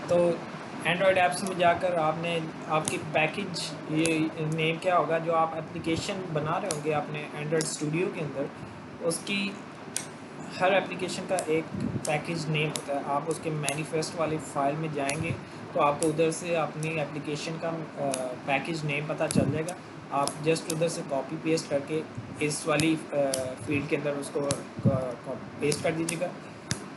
تو Android apps میں جا کر آپ نے آپ کی پیکج یہ نیم کیا ہوگا جو آپ اپلیکیشن بنا رہے ہوں گے اپنے اینڈرائڈ اسٹوڈیو کے اندر، اس کی ہر اپلیکیشن کا ایک پیکج نیم ہوتا ہے. آپ اس کے مینیفیسٹ والی فائل میں جائیں گے تو آپ کو ادھر سے اپنی اپلیکیشن کا پیکج نیم پتہ چل جائے گا. آپ جسٹ ادھر سے کاپی پیسٹ کر کے اس والی فیلڈ کے اندر اس کو پیسٹ کر دیجیے گا.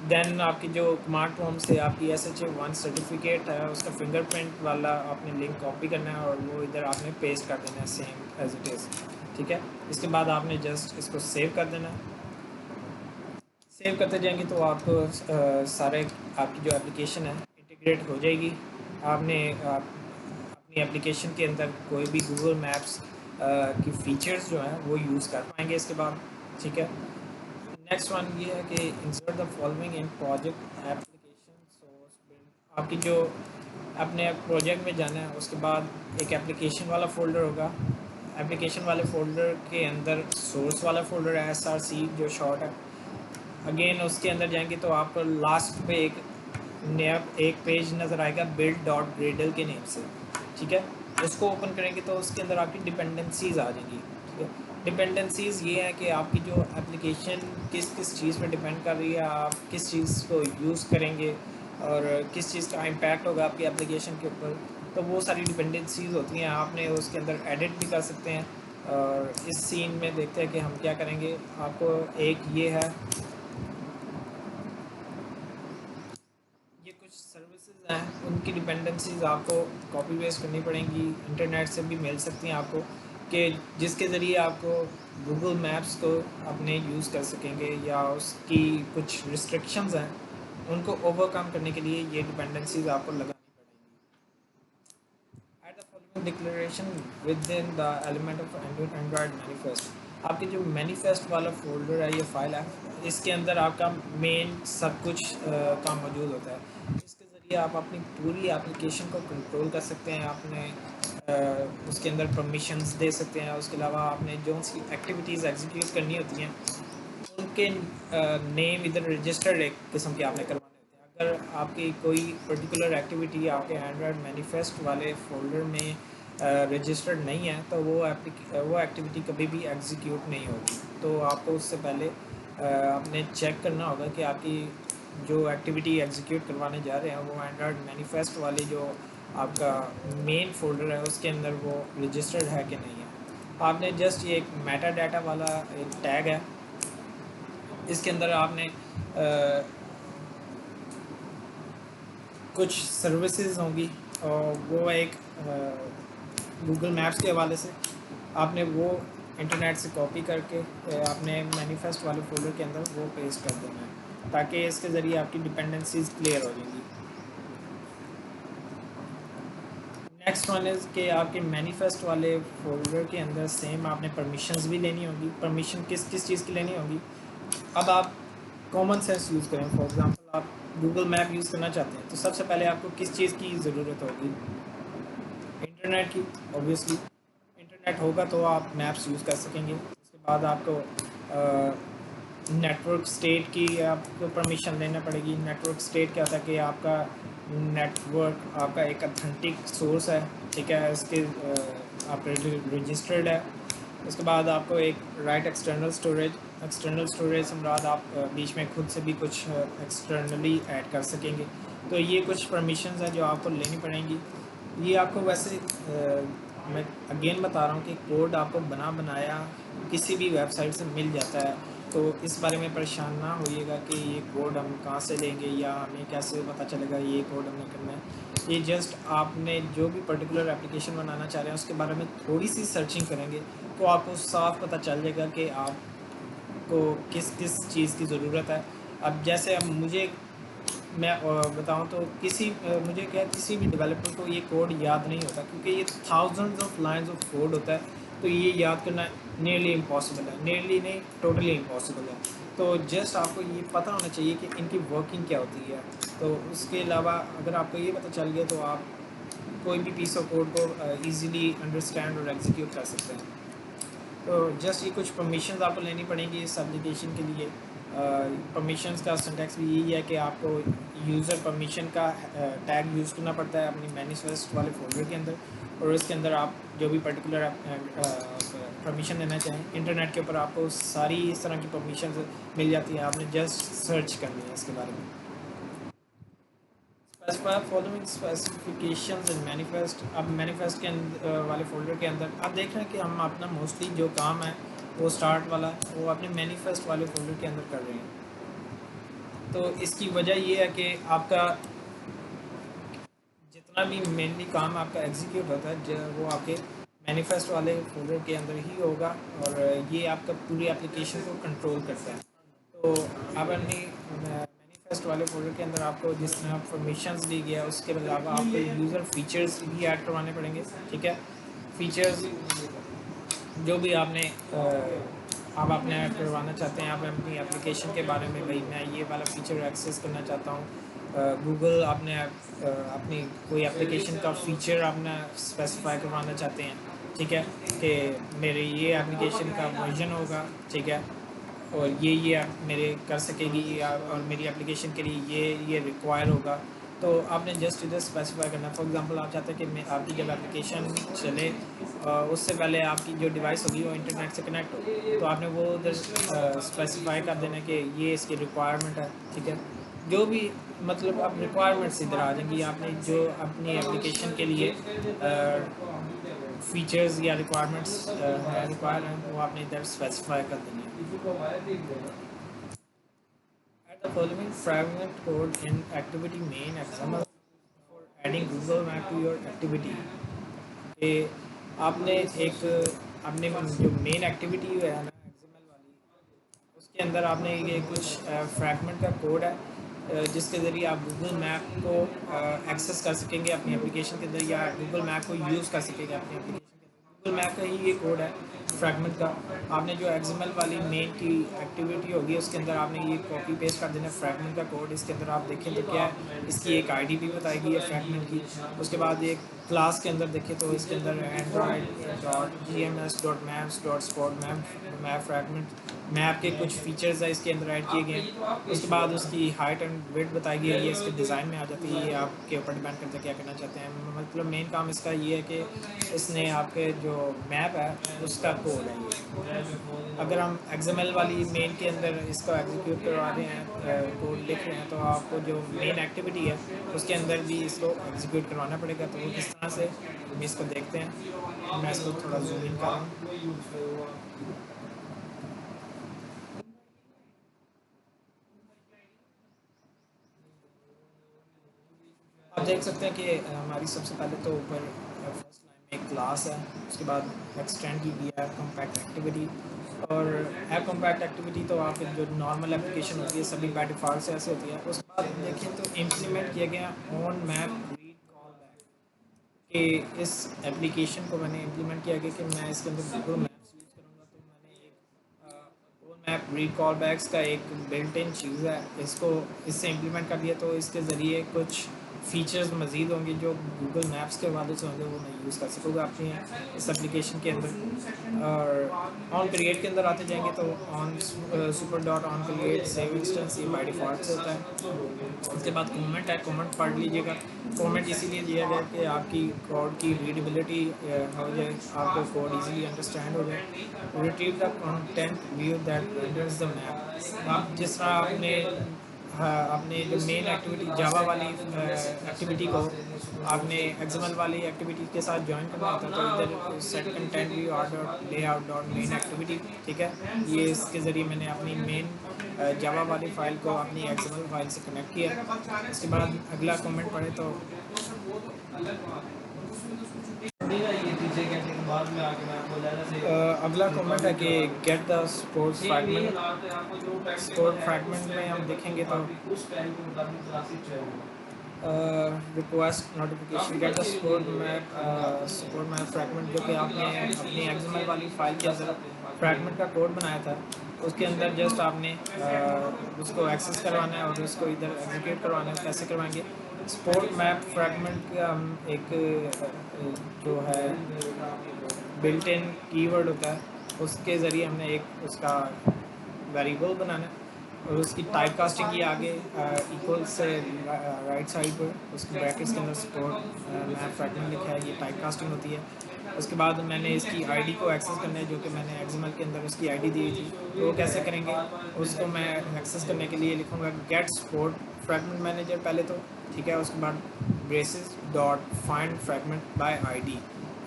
دین آپ کی جو کمانڈ پرومپٹ سے آپ کی SHA-1 سرٹیفکیٹ ہے اس کا فنگر پرنٹ والا آپ نے لنک کاپی کرنا ہے اور وہ ادھر آپ نے پیسٹ کر دینا ہے سیم ایز اٹ از. ٹھیک ہے، اس کے بعد آپ نے جسٹ اس کو سیو کر دینا ہے. سیو کرتے جائیں گے تو آپ کو سارے آپ کی جو اپلیکیشن ہے انٹیگریٹ ہو جائے گی. آپ نے اپنی اپلیکیشن کے اندر کوئی بھی گوگل میپس کی فیچرز جو ہیں وہ یوز کر پائیں گے اس کے بعد. ٹھیک ہے، نیکسٹ ون یہ ہے کہ insert the following in project application source build. آپ کی جو اپنے پروجیکٹ میں جانا ہے اس کے بعد ایک اپلیکیشن والا فولڈر ہوگا. اپلیکیشن والے فولڈر کے اندر سورس والا فولڈر ہے SRC جو شارٹ ہے. اگین اس کے اندر جائیں گے تو آپ کو لاسٹ پہ ایک پیج نظر آئے گا build.gradle کے نیم سے. ٹھیک ہے، اس کو اوپن کریں گے تو اس کے اندر آپ کی ڈپینڈنسیز آ جائیں گی. ٹھیک ہے، ڈپینڈنسیز یہ ہے کہ آپ کی جو اپلیکیشن کس کس چیز پہ ڈپینڈ کر رہی ہے، آپ کس چیز کو یوز کریں گے اور کس چیز کا امپیکٹ ہوگا آپ کی اپلیکیشن کے اوپر. تو وہ ساری ڈپینڈنسیز ہوتی ہیں، آپ نے اس کے اندر ایڈٹ بھی کر سکتے ہیں. اور اس سین میں دیکھتے ہیں کہ ہم کیا کریں گے. آپ کو ایک یہ ہے، یہ کچھ سروسز ہیں ان کی ڈپینڈنسیز آپ کو کاپی پیسٹ کرنی پڑیں گی. انٹرنیٹ سے بھی مل سکتی ہیں آپ کو، کہ جس کے ذریعے آپ کو گوگل میپس کو اپنے یوز کر سکیں گے، یا اس کی کچھ ریسٹرکشنز ہیں ان کو اوور کم کرنے کے لیے یہ ڈپینڈنسیز آپ کو لگانی پڑیں گی. Add the following declaration within the element of Android manifest. آپ کے جو مینیفیسٹ والا فولڈر ہے یہ فائل ہے، اس کے اندر آپ کا مین سب کچھ کا موجود ہوتا ہے. اس کے ذریعے آپ اپنی پوری اپلیکیشن کو کنٹرول کر سکتے ہیں. آپ نے اس کے اندر پرمیشنز دے سکتے ہیں. اس کے علاوہ آپ نے جو اس کی ایکٹیویٹیز ایگزیکیوٹ کرنی ہوتی ہیں ان کے نیم ادھر رجسٹرڈ ایک قسم کے آپ نے کروانے ہوتے ہیں. اگر آپ کی کوئی پرٹیکولر ایکٹیویٹی آپ کے اینڈرائڈ مینیفیسٹ والے فولڈر میں رجسٹرڈ نہیں ہے تو وہ ایکٹیویٹی کبھی بھی ایگزیکیوٹ نہیں ہوگی. تو آپ کو اس سے پہلے آپ نے چیک کرنا ہوگا کہ آپ کی جو ایکٹیویٹی ایگزیکیوٹ کروانے جا رہے ہیں وہ اینڈرائڈ مینیفیسٹ والی جو آپ کا مین فولڈر ہے اس کے اندر وہ رجسٹرڈ ہے کہ نہیں ہے. آپ نے جسٹ یہ ایک میٹا ڈیٹا والا ایک ٹیگ ہے، اس کے اندر آپ نے کچھ سروسز ہوں گی اور وہ ایک گوگل میپس کے حوالے سے آپ نے وہ انٹرنیٹ سے کاپی کر کے اپنے مینیفیسٹ والے فولڈر کے اندر وہ پیسٹ کر دینا ہے، تاکہ اس کے ذریعے آپ کی ڈپینڈنسیز کلیئر ہو جائیں گی. نیکسٹ ون از کہ آپ کے مینیفیسٹ والے فولڈر کے اندر سیم آپ نے پرمیشنز بھی لینی ہوگی. پرمیشن کس کس چیز کی لینی ہوگی؟ اب آپ کامن سینس یوز کریں. فار ایگزامپل آپ گوگل میپ یوز کرنا چاہتے ہیں تو سب سے پہلے آپ کو کس چیز کی ضرورت ہوگی؟ انٹرنیٹ کی. اوبویسلی انٹرنیٹ ہوگا تو آپ میپس یوز کر سکیں گے. اس کے بعد آپ کو نیٹ ورک اسٹیٹ کی آپ کو پرمیشن لینا پڑے گی. نیٹ ورک اسٹیٹ کیا ہوتا ہے کہ آپ کا نیٹ ورک آپ کا ایک اتھینٹک سورس ہے. ٹھیک ہے، اس کے آپ رجسٹرڈ ہے. اس کے بعد آپ کو ایک رائٹ ایکسٹرنل اسٹوریج سے مراد آپ بیچ میں خود سے بھی کچھ ایکسٹرنلی ایڈ کر سکیں گے. تو یہ کچھ پرمیشنز ہیں جو آپ کو لینی پڑیں گی. یہ آپ کو ویسے میں اگین بتا رہا ہوں کہ کوڈ آپ کو بنایا کسی بھی ویب سائٹ سے مل جاتا ہے. تو اس بارے میں پریشان نہ ہوئیے گا کہ یہ کوڈ ہم کہاں سے لیں گے یا ہمیں کیسے پتہ چلے گا یہ کوڈ ہم نے کرنا ہے. یہ جسٹ آپ نے جو بھی پرٹیکولر اپلیکیشن بنانا چاہ رہے ہیں اس کے بارے میں تھوڑی سی سرچنگ کریں گے تو آپ کو صاف پتہ چل جائے گا کہ آپ کو کس کس چیز کی ضرورت ہے. اب جیسے اب میں بتاؤں تو کسی بھی ڈیولپر کو یہ کوڈ یاد نہیں ہوتا کیونکہ یہ thousands of lines of code ہوتا ہے. تو یہ یاد کرنا نیئرلی امپاسبل ہے. نیئرلی نہیں، ٹوٹلی امپاسبل ہے. تو جسٹ آپ کو یہ پتہ ہونا چاہیے کہ ان کی ورکنگ کیا ہوتی ہے. تو اس کے علاوہ اگر آپ کو یہ پتہ چل گیا تو آپ کوئی بھی پیس آف کوڈ کو ایزیلی انڈرسٹینڈ اور ایگزیکیوٹ کر سکتے ہیں. تو جسٹ یہ کچھ پرمیشنز آپ کو لینی پڑیں گی اس اپلیکیشن کے لیے. پرمیشنز کا سنٹیکس بھی یہی ہے کہ آپ کو یوزر پرمیشن کا ٹیگ یوز کرنا پڑتا ہے اپنی مینیفیسٹ والے فولڈر کے اندر، اور اس کے اندر آپ جو بھی پرٹیکولر پرمیشن دینا چاہیں، انٹرنیٹ کے اوپر آپ کو ساری اس طرح کی پرمیشنز مل جاتی ہیں، آپ نے جسٹ سرچ کرنی ہے اس کے بارے میں. اسپیسیفائی فالوئنگ اسپیسیفکیشنز ان مینیفیسٹ. اب مینیفیسٹ کے والے فولڈر کے اندر آپ دیکھ رہے ہیں کہ ہم اپنا موسٹلی جو کام ہے وہ اسٹارٹ والا وہ اپنے مینیفیسٹ والے فولڈر کے اندر کر رہے ہیں. تو اس کی وجہ یہ ہے کہ آپ کا جتنا بھی مینلی کام آپ کا ایگزیکیوٹ ہوتا ہے وہ آپ کے مینیفیسٹ والے فولڈر کے اندر ہی ہوگا، اور یہ آپ کا پوری اپلیکیشن کو کنٹرول کرتا ہے. تو آپ اپنی مینیفیسٹ والے فولڈر کے اندر آپ کو جس طرح پرمیشنز دی گیا اس کے علاوہ آپ کو یوزر فیچرز بھی ایڈ کروانے پڑیں گے. ٹھیک ہے، فیچرز جو بھی آپ اپنے ایڈ کروانا چاہتے ہیں، آپ اپنی اپلیکیشن کے بارے میں، بھائی میں یہ والا فیچر ایکسیس کرنا چاہتا ہوں. گوگل آپ نے اپنی کوئی اپلیکیشن کا فیچر آپ نے اسپیسیفائی کروانا چاہتے ہیں. ٹھیک ہے، کہ میرے یہ اپلیکیشن کا ورژن ہوگا. ٹھیک ہے، اور یہ میرے کر سکے گی، اور میری اپلیکیشن کے لیے یہ ریکوائر ہوگا. تو آپ نے جسٹ ادھر اسپیسیفائی کرنا ہے. فار ایگزامپل آپ چاہتے ہیں کہ آپ کی جب اپلیکیشن چلے اس سے پہلے آپ کی جو ڈیوائس ہوگی وہ انٹرنیٹ سے کنیکٹ ہو، تو آپ نے وہ ادھر اسپیسیفائی کر دینا کہ یہ اس کی ریکوائرمنٹ ہے. ٹھیک ہے، جو بھی مطلب اب ریکوائرمنٹس ادھر آ جائیں گی. آپ نے جو اپنی اپلیکیشن کے لیے فیچرز یا ریکوائرمنٹس ریکوائر ہیں وہ آپ نے ادھر اسپیسیفائی کر دیں گے. Add the following fragment code in activity main XML for adding Google Map to your activity. کہ آپ نے ایک اپنے جو مین ایکٹیویٹی ہے نا XML والی، اس کے اندر آپ نے یہ کچھ فریگمنٹ کا کوڈ ہے جس کے ذریعے آپ گوگل میپ کو ایکسیس کر سکیں گے اپنی اپلیکیشن کے اندر، یا گوگل میپ کو یوز کر سکیں گے اپنی اپلیکیشن کے اندر. گوگل میپ کا ہی یہ کوڈ ہے فریگمنٹ کا. آپ نے جو XML والی مین کی ایکٹیویٹی ہوگی اس کے اندر آپ نے یہ کاپی پیسٹ کر دینا ہے فریگمنٹ کا کوڈ. اس کے اندر آپ دیکھیں تو کیا ہے، اس کی ایک ID بھی بتائی گئی ہے فریگمنٹ کی. اس کے بعد ایک کلاس کے اندر دیکھیں تو اس کے اندر android.gms.maps.spot میپ فریگمنٹ میپ کے کچھ فیچرز ہیں اس کے اندر ایڈ کیے گئے ہیں. اس کے بعد اس کی ہائٹ اینڈ ویڈتھ بتائی گئی ہے، یہ اس کے ڈیزائن میں آ جاتی ہے. یہ آپ کے اوپر ڈیپینڈ کرتا ہے کیا کرنا چاہتے ہیں. مطلب مین کام اس کا یہ ہے کہ اس نے آپ کے جو میپ ہے اس کا کوڈ ہے یہ. اگر ہم XML والی مین کے اندر اس کو ایگزیکیوٹ کروا رہے ہیں، کوڈ لکھ رہے ہیں، تو آپ کو جو مین ایکٹیویٹی ہے اس کے اندر بھی اس کو ایگزیکیوٹ کروانا پڑے گا. تو وہ کس طرح سے ہم اس کو دیکھتے ہیں. میں اس کو تھوڑا زوم ان کر رہا ہوں. آپ دیکھ سکتے ہیں کہ ہماری سب سے پہلے تو اوپر فرسٹ لائن میں ایک کلاس ہے، اس کے بعد ایکسٹینڈ کی گیا ہے کمپیکٹ ایکٹیویٹی. اور ایپ کمپیکٹ ایکٹیویٹی تو آپ جو نارمل اپلیکیشن ہوتی ہے سبھی بائی ڈیفالٹ سے ایسے ہوتی ہے. اس کے بعد دیکھیں تو امپلیمنٹ کیا گیا آن میپ ریڈ کال بیک، کہ اس ایپلیکیشن کو میں نے امپلیمنٹ کیا گیا کہ میں اس کے اندر گوگل میپس یوز کروں گا. تو میں نے ایک آن میپ ریڈ کال بیکس کا ایک بلٹ ان چیز ہے، اس کو اس سے امپلیمنٹ کر دیا. تو اس کے ذریعے کچھ فیچرز مزید ہوں گے جو گوگل میپس کے حوالے سے ہوں گے، وہ میں یوز کر سکوں گا اپنی اس اپلیکیشن کے اندر. اور آن کریٹ کے اندر آتے جائیں گے تو on super dot on create save instance یہ بائی ڈیفالٹ سے ہوتا ہے. اس کے بعد کومنٹ ہے، کومنٹ پڑھ لیجیے گا. کومنٹ اسی لیے دیا گیا کہ آپ کی کوڈ کی ریڈیبلٹی ہو جائے، آپ کو کوڈ ایزیلی انڈرسٹینڈ ہو جائے. Retrieve the content view that renders the map. آپ جس طرح آپ نے جو مین ایکٹیویٹی جاوا والی ایکٹیویٹی کو آپ نے XML والی ایکٹیویٹی کے ساتھ جوائن کرنا ہوتا ہے، تو ادھر set content view R dot layout dot main مین ایکٹیویٹی. ٹھیک ہے، یہ اس کے ذریعے میں نے اپنی مین جاوا والی فائل کو اپنی XML فائل سے کنیکٹ کیا. اس کے بعد اگلا کمنٹ پڑھے تو اگلا کمنٹ ہے کہ get the support fragment. Support fragment میں ہم دیکھیں گے تو request notification get the support map fragment, جو کہ آپ نے اپنی XML والی فائل کے اندر فریگمنٹ کا کوڈ بنایا تھا. اس کے اندر جسٹ آپ نے اس کو ایکسیس کروانا ہے اور اس کو ادھر ایگزیکیوٹ کروانا ہے. کیسے کروائیں گے؟ سپورٹ میپ فریگمنٹ کا ہم ایک جو ہے بلٹ ان کی ورڈ ہوتا ہے، اس کے ذریعے ہم نے ایک اس کا ویریبل بنانا ہے. اور اس کی ٹائپ کاسٹنگ کی آگے ایکول سے رائٹ سائڈ پر اس کی بریکٹس کے اندر سپورٹ میپ فریگمنٹ لکھا ہے، یہ ٹائپ کاسٹنگ ہوتی ہے۔ اس کے بعد میں نے اس کی آئی ڈی کو ایکسیس کرنا ہے، جو کہ میں نے ایگزامل کے اندر اس کی آئی ڈی دی تھی، تو وہ کیسے کریں گے؟ اس کو میں ایکسیس کرنے کے لیے لکھوں گا گیٹ سپورٹ فریگمنٹ مینیجر پہلے تو، ٹھیک ہے، اس کے بعد braces dot find fragment by I D.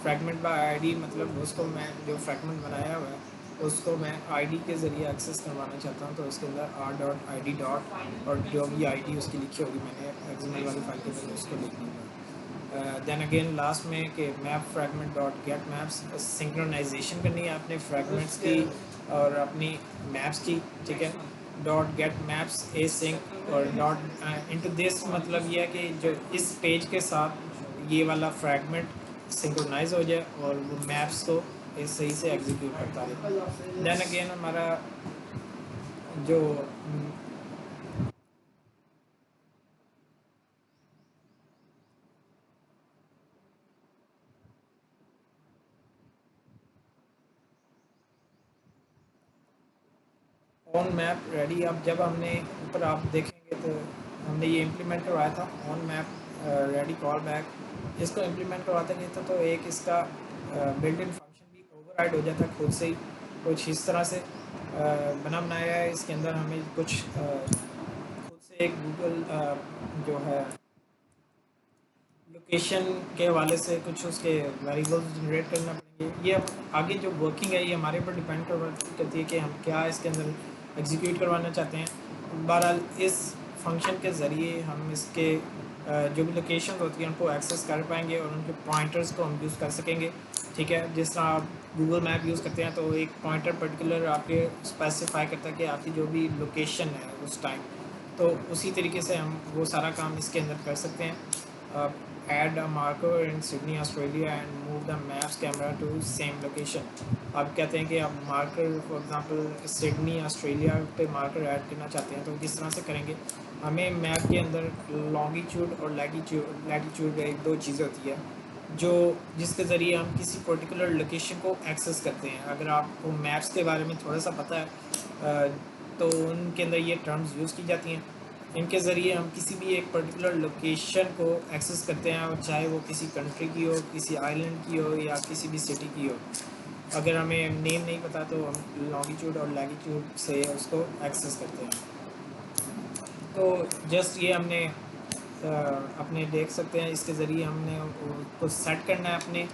Fragment by I D مطلب اس کو میں جو فریگمنٹ بنایا ہوا ہے اس کو میں آئی ڈی کے ذریعے ایکسیس کروانا چاہتا ہوں، تو اس کے اندر R dot I D dot اور جو بھی آئی ڈی اس کی لکھی ہوگی میں نے ایگزامل والی فائل کے اندر اس کو لکھنی ہے۔ دین اگین لاسٹ میں کہ map fragment dot get maps, synchronisation کرنی ہے اپنے فریگمنٹس کی اور اپنی میپس کی، ٹھیک ہے، ڈاٹ گیٹ میپس اے سنک اور ڈاٹ انٹو دس، مطلب یہ ہے کہ جو اس پیج کے ساتھ یہ والا فریگمنٹ سنکرونائز ہو جائے اور وہ میپس کو صحیح سے ایگزیکیوٹ کرتا رہے۔ دین اگین ہمارا جو آن میپ ریڈی، اب جب ہم نے اوپر آپ دیکھیں گے تو ہم نے یہ امپلیمنٹ کروایا تھا آن میپ ریڈی کال بیک، اس کو امپلیمنٹ کرواتے گئے تھا تو ایک اس کا بلٹ ان فنکشن بھی اوور رائڈ ہو جاتا ہے خود سے ہی، کچھ اس طرح سے بنایا ہے۔ اس کے اندر ہمیں کچھ خود سے ایک گوگل جو ہے لوکیشن کے حوالے سے کچھ اس کے ویریبلز جنریٹ کرنا پڑیں گے۔ یہ اب آگے جو ورکنگ ہے یہ ہمارے اوپر ڈیپینڈ کرتی ہے کہ ہم کیا اس کے اندر ایگزیکیوٹ کروانا چاہتے ہیں۔ بہرحال اس فنکشن کے ذریعے ہم اس کے جو بھی لوکیشن ہوتی ہیں ان کو ایکسیس کر پائیں گے اور ان کے پوائنٹرز کو ہم یوز کر سکیں گے، ٹھیک ہے۔ جس طرح آپ گوگل میپ یوز کرتے ہیں تو ایک پوائنٹر پرٹیکولر آپ کے اسپیسیفائی کرتا ہے کہ آپ کی جو بھی لوکیشن ہے اس ٹائم، تو اسی طریقے سے ہم وہ سارا کام اس کے اندر کر سکتے ہیں۔ Add a marker in Sydney Australia and move the maps camera to same location. آپ کہتے ہیں کہ آپ marker for example Sydney Australia پہ مارکر ایڈ کرنا چاہتے ہیں تو کس طرح سے کریں گے؟ ہمیں میپ کے اندر لانگیٹیوڈ اور لیٹیٹیوڈ ایک دو چیزیں ہوتی ہے جو جس کے ذریعے ہم کسی پرٹیکولر لوکیشن کو ایکسیس کرتے ہیں۔ اگر آپ کو میپس کے بارے میں تھوڑا سا پتہ ہے تو ان کے اندر یہ ٹرمز یوز کی جاتی ہیں، ان کے ذریعے ہم کسی بھی ایک پرٹیکولر لوکیشن کو ایکسیس کرتے ہیں، اور چاہے وہ کسی کنٹری کی ہو، کسی آئلینڈ کی ہو یا کسی بھی سٹی کی ہو۔ اگر ہمیں نیم نہیں پتہ تو ہم لانگیٹیوڈ اور لیٹیٹیوڈ سے اس کو ایکسیس کرتے ہیں۔ تو جسٹ یہ ہم نے اپنے دیکھ سکتے ہیں، اس کے ذریعے ہم نے کو سیٹ کرنا ہے اپنے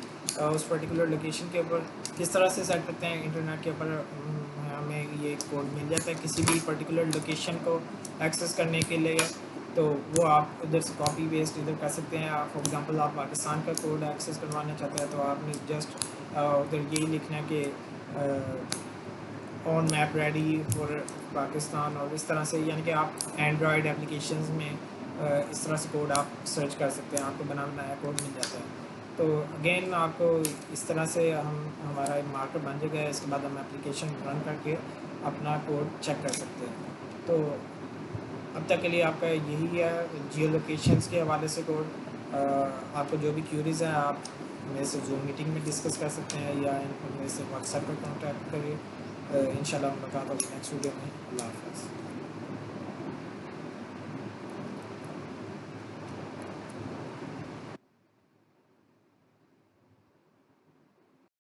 اس پرٹیکولر لوکیشن کے اوپر۔ کس طرح سے سیٹ کرتے ہیں؟ انٹرنیٹ کے اوپر ہمیں یہ کوڈ مل جاتا ہے کسی بھی پرٹیکولر لوکیشن کو ایکسیس کرنے کے لیے، تو وہ آپ ادھر سے کاپی پیسٹ ادھر کر سکتے ہیں۔ فار ایگزامپل آپ پاکستان کا کوڈ ایکسیس کروانا چاہتے ہیں تو آپ نے جسٹ ادھر یہی لکھنا ہے کہ آن میپ ریڈی فار پاکستان، اور اس طرح سے، یعنی کہ آپ اینڈرائڈ اپلیکیشنز میں اس طرح سے کوڈ آپ سرچ کر سکتے ہیں، آپ کو بنایا کوڈ مل جاتا ہے۔ تو اگین آپ کو اس طرح سے ہمارا ایک مارکر بن جائے گا، اس کے بعد ہم اپلیکیشن رن کر کے اپنا کوڈ چیک کر سکتے ہیں۔ تو اب تک کے لیے آپ کا یہی ہے جیو لوکیشنز کے حوالے سے کوڈ۔ آپ کو جو بھی کیوریز ہیں آپ میرے سے زوم میٹنگ میں ڈسکس کر سکتے ہیں یا میرے سے واٹس ایپ پر کانٹیکٹ کریے۔ انشاءاللہ ملاقات ہوگی نیکسٹ ویڈیو میں۔ اللہ حافظ۔